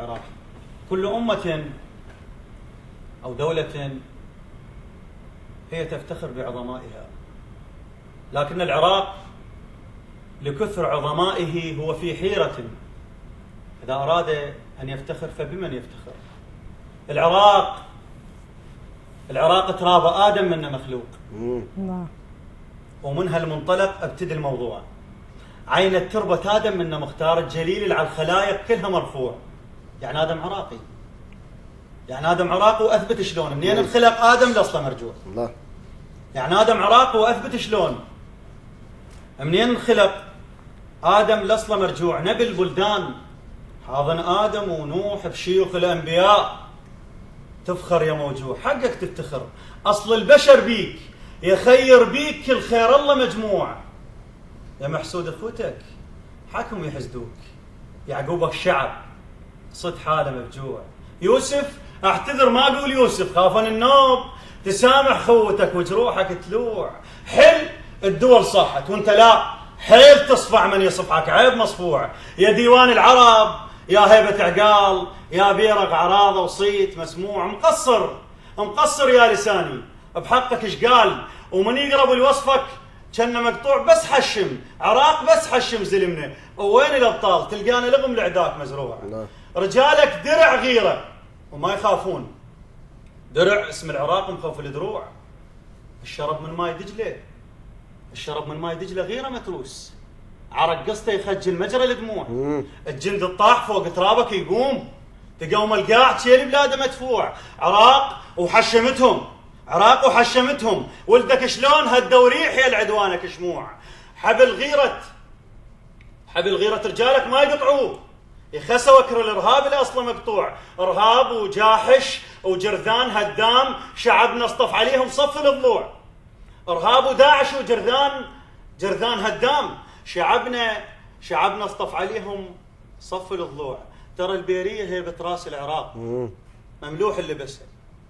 العراق. كل أمة أو دولة هي تفتخر بعظمائها، لكن العراق لكثر عظمائه هو في حيرة. إذا أراد أن يفتخر فبمن يفتخر؟ العراق تراب آدم منه مخلوق، ومن هالمنطلق ابتدي الموضوع. عين التربة آدم منه مختار، الجليل على الخلايق كلها مرفوع. يعني آدم عراقي، يعني آدم عراقي وأثبت شلون منين انخلق آدم لأصله مرجوع. يعني آدم عراقي وأثبت شلون منين انخلق آدم لأصله مرجوع. نبي البلدان حاضن آدم ونوح بشيوخ الأنبياء، تفخر يا موجوع. حقك تفتخر، أصل البشر بيك، يخير بيك كل خير الله مجموع. يا محسود اخوتك حكم يحسدوك، يعقوبك شعب صد حاله مفجوع. يوسف اعتذر ما اقول يوسف، خافن النوم تسامح خوتك وجروحك تلوع. حل الدول صحت وانت لا، حيل تصفع من يصفعك عيب مصفوع. يا ديوان العرب يا هيبة عقال، يا بيرق عراضة وصيت مسموع. مقصر يا لساني بحقك ايش قال، ومن يقرب لوصفك كان مقطوع بس حشم. عراق بس حشم زلمنا، وين الابطال تلقانا لغم لعداك مزروع. رجالك درع غيره وما يخافون، درع اسم العراق مخوف الدروع. الشرب من ماي دجله غيره متروس، عرق قصته يخجل مجرى الدموع. الجند الطاح فوق ترابك يقوم، تقوم القاع شيل بلاده مدفوع. عراق وحشمتهم ولدك شلون هدوا ريح يا العدوانك شموع. حبل غيرة رجالك ما يقطعوه، يخسوا وكر الارهاب اللي اصله مقطوع. ارهاب وجاحش وجرذان هدام، شعبنا اصطف عليهم صف الضلوع. ارهاب وداعش جرذان هدام، شعبنا اصطف عليهم صف الضلوع. ترى البيريه هيبه راس العراق، مملوح اللبسه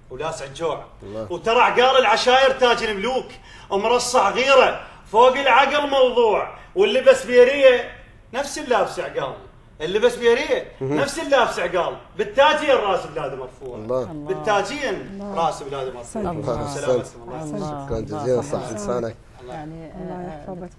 ولاسع الجوع. وترى عقال العشاير تاج الملوك، ومرصع غيره فوق العقل موضوع. واللبس بيريه نفس اللابس عقال، اللبس بيريه نفس اللابس عقال. بالتاجين راس بلاده مرفوع، بالتاجين راس بلاده مرفوع. الله، شكرا جزيلا، صح لسانك. يعني الله يحفظك.